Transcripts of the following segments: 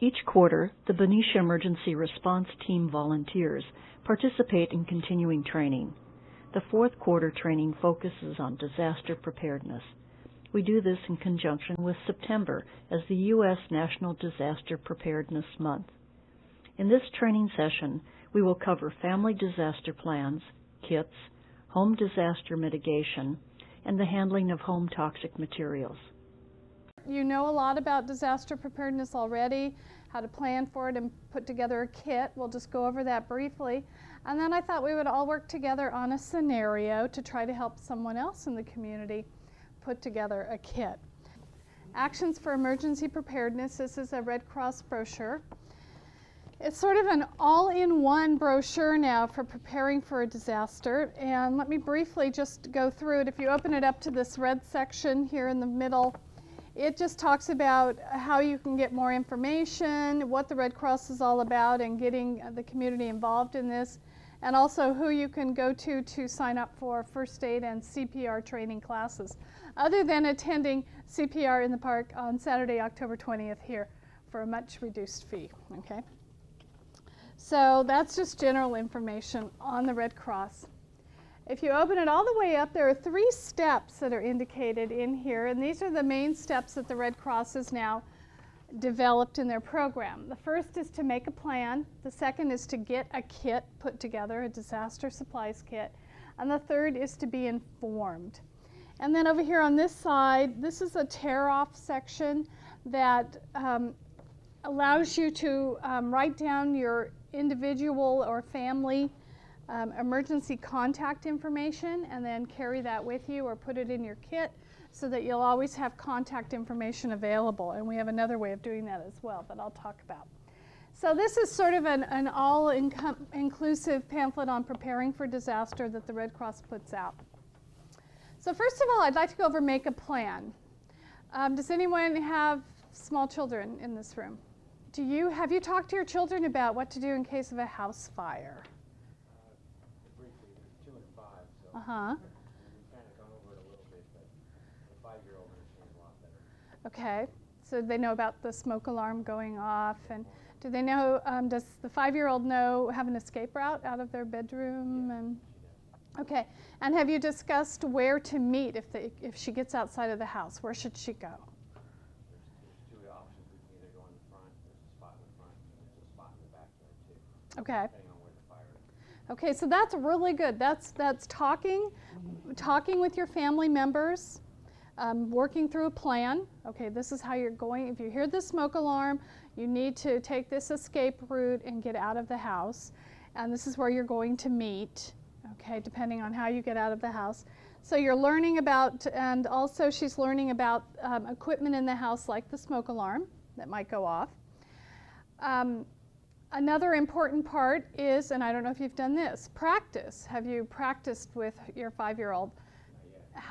Each quarter, the Benicia Emergency Response Team volunteers participate in continuing training. The fourth quarter training focuses on disaster preparedness. We do this in conjunction with September as the U.S. National Disaster Preparedness Month. In this training session, we will cover family disaster plans, kits, home disaster mitigation, and the handling of home toxic materials. You know a lot about disaster preparedness already, how to plan for it and put together a kit. We'll just go over that briefly. And then I thought we would all work together on a scenario to try to help someone else in the community put together a kit. Actions for Emergency Preparedness. This is a Red Cross brochure. It's sort of an all-in-one brochure now for preparing for a disaster. And let me briefly just go through it. If you open it up to this red section here in the middle, it just talks about how you can get more information, what the Red Cross is all about, and getting the community involved in this, and also who you can go to sign up for first aid and CPR training classes, other than attending CPR in the park on Saturday, October 20th here for a much reduced fee. Okay? So that's just general information on the Red Cross. If you open it all the way up, there are 3 steps that are indicated in here, and these are the main steps that the Red Cross has now developed in their program. The first is to make a plan. The second is to get a kit put together, a disaster supplies kit. And the third is to be informed. And then over here on this side, this is a tear-off section that allows you to write down your individual or family emergency contact information and then carry that with you or put it in your kit so that you'll always have contact information available. And we have another way of doing that as well that I'll talk about. So this is sort of an all-inclusive pamphlet on preparing for disaster that the Red Cross puts out. So first of all, I'd like to go over make a plan. Does anyone have small children in this room? Have you talked to your children about what to do in case of a house fire? Briefly, there's 2 and 5, so we've kind of gone over it a little bit, but the 5-year-old understands a lot better. Okay, so they know about the smoke alarm going off, and do they know, does the 5-year-old know, have an escape route out of their bedroom? Yeah, and she does. Okay, and have you discussed where to meet if she gets outside of the house? Where should she go? There's 2 options. We can either go in the front, there's a spot in the front, and there's a spot in the backyard too. Okay. Depending on where the fire is. Okay, so that's really good. That's talking with your family members, working through a plan. Okay, this is how you're going. If you hear the smoke alarm, you need to take this escape route and get out of the house. And this is where you're going to meet, okay, depending on how you get out of the house. So you're learning about, and also she's learning about equipment in the house like the smoke alarm that might go off. Another important part is, and I don't know if you've done this, practice. Have you practiced with your 5-year-old? Not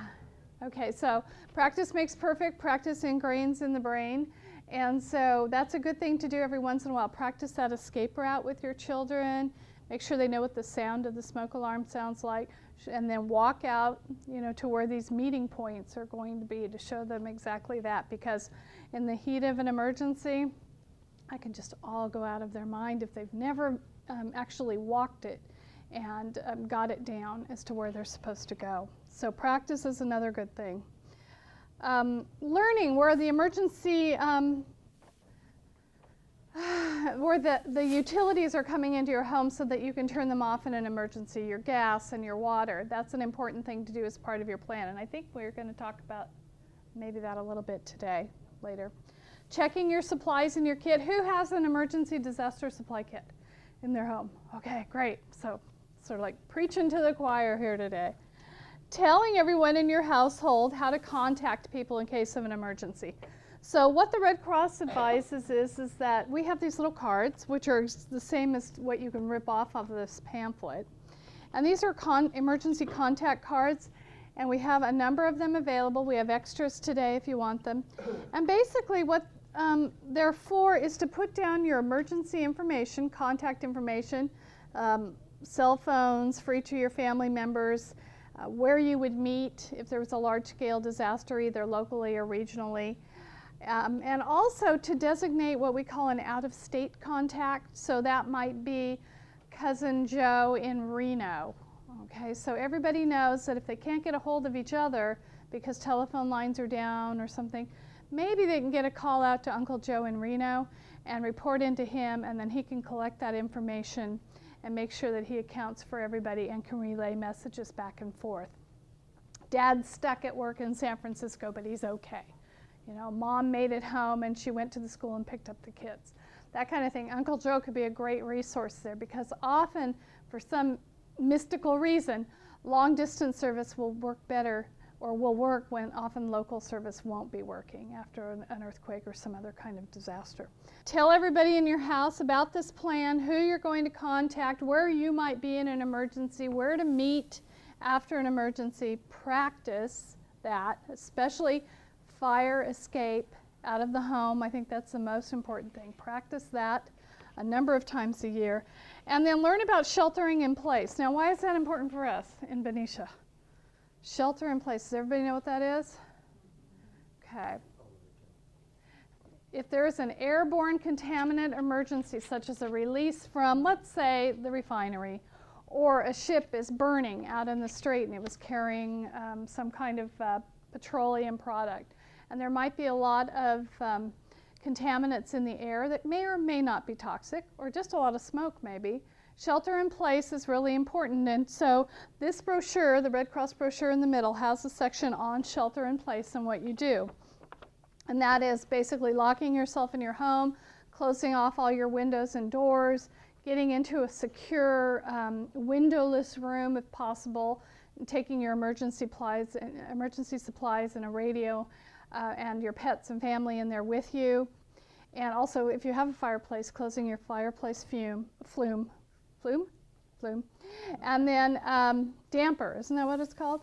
yet. Okay, so practice makes perfect. Practice ingrains in the brain. And so that's a good thing to do every once in a while. Practice that escape route with your children. Make sure they know what the sound of the smoke alarm sounds like. And then walk out, to where these meeting points are going to be to show them exactly that. Because in the heat of an emergency, it can just all go out of their mind if they've never actually walked it and got it down as to where they're supposed to go. So practice is another good thing. Learning where the emergency, where the utilities are coming into your home so that you can turn them off in an emergency, your gas and your water. That's an important thing to do as part of your plan. And I think we're going to talk about maybe that a little bit today, later. Checking your supplies in your kit. Who has an emergency disaster supply kit in their home? Okay, great. So sort of like preaching to the choir here today. Telling everyone in your household how to contact people in case of an emergency. So what the Red Cross advises is that we have these little cards, which are the same as what you can rip off of this pamphlet. And these are emergency contact cards. And we have a number of them available. We have extras today if you want them. And basically what they're for is to put down your emergency information, contact information, cell phones for each of your family members, where you would meet if there was a large-scale disaster, either locally or regionally, And also to designate what we call an out-of-state contact. So that might be Cousin Joe in Reno. Okay, so everybody knows that if they can't get a hold of each other because telephone lines are down or something, maybe they can get a call out to Uncle Joe in Reno and report into him, and then he can collect that information and make sure that he accounts for everybody and can relay messages back and forth. Dad's stuck at work in San Francisco, but he's okay. You know, Mom made it home and she went to the school and picked up the kids. That kind of thing. Uncle Joe could be a great resource there, because often, for some mystical reason, long distance service will work better, or will work when often local service won't be working after an earthquake or some other kind of disaster. Tell everybody in your house about this plan, who you're going to contact, where you might be in an emergency, where to meet after an emergency. Practice that, especially fire escape out of the home. I think that's the most important thing. Practice that a number of times a year. And then learn about sheltering in place. Now, why is that important for us in Benicia? Shelter in place. Does everybody know what that is? Okay. If there is an airborne contaminant emergency, such as a release from, let's say, the refinery, or a ship is burning out in the strait and it was carrying some kind of petroleum product, and there might be a lot of contaminants in the air that may or may not be toxic, or just a lot of smoke maybe. Shelter in place is really important, and so this brochure, the Red Cross brochure in the middle, has a section on shelter in place and what you do. And that is basically locking yourself in your home, closing off all your windows and doors, getting into a secure windowless room if possible, and taking your emergency supplies and a radio and your pets and family in there with you. And also, if you have a fireplace, closing your fireplace flume. And then damper, isn't that what it's called?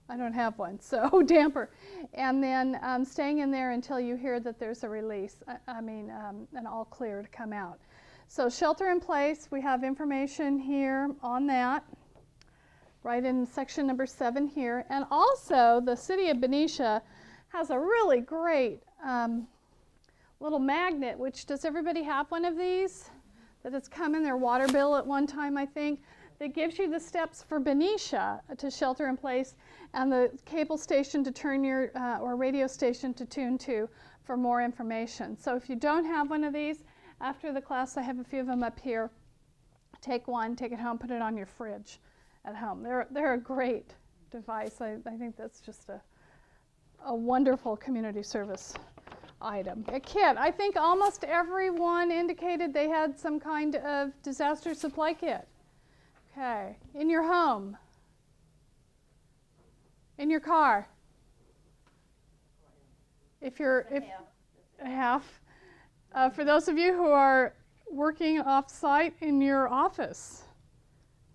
I don't have one, so damper. And then staying in there until you hear that there's a release, an all clear to come out. So shelter in place, we have information here on that, right in section number 7 here. And also, the city of Benicia has a really great little magnet, which, does everybody have one of these? That has come in their water bill at one time, I think, that gives you the steps for Benicia to shelter in place, and the cable station to turn your, or radio station to tune to for more information. So if you don't have one of these, after the class I have a few of them up here. Take one, take it home, put it on your fridge at home. They're a great device. I think that's just a wonderful community service item. A kit. I think almost everyone indicated they had some kind of disaster supply kit. Okay. In your home. In your car. If half. For those of you who are working off-site, in your office.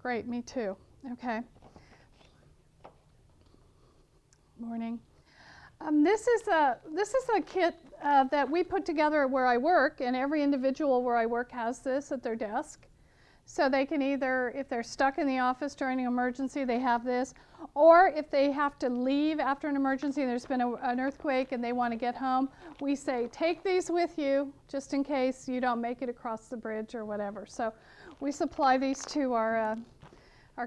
Great, me too. Okay. Morning. This is a kit that we put together where I work, and every individual where I work has this at their desk. So they can either, if they're stuck in the office during an emergency, they have this, or if they have to leave after an emergency, there's been an earthquake and they want to get home, we say, take these with you just in case you don't make it across the bridge or whatever. So we supply these to our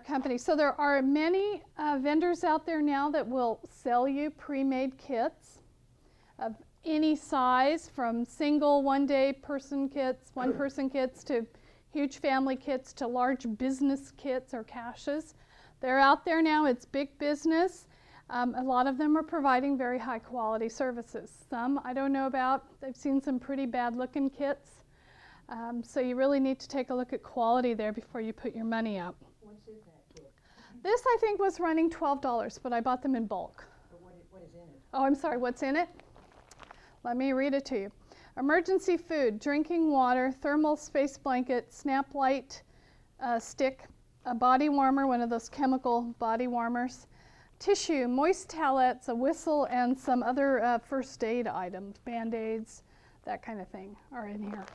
company. So there are many vendors out there now that will sell you pre-made kits of any size, from single one-day person kits, one-person kits, to huge family kits, to large business kits or caches. They're out there now. It's big business. A lot of them are providing very high quality services. Some I don't know about. I've seen some pretty bad looking kits. So you really need to take a look at quality there before you put your money up. What is that kit? This I think was running $12, but I bought them in bulk. But what is in it? Oh, I'm sorry, what's in it? Let me read it to you. Emergency food, drinking water, thermal space blanket, snap light stick, a body warmer, one of those chemical body warmers, tissue, moist towelettes, a whistle, and some other first aid items, Band-Aids, that kind of thing are in here.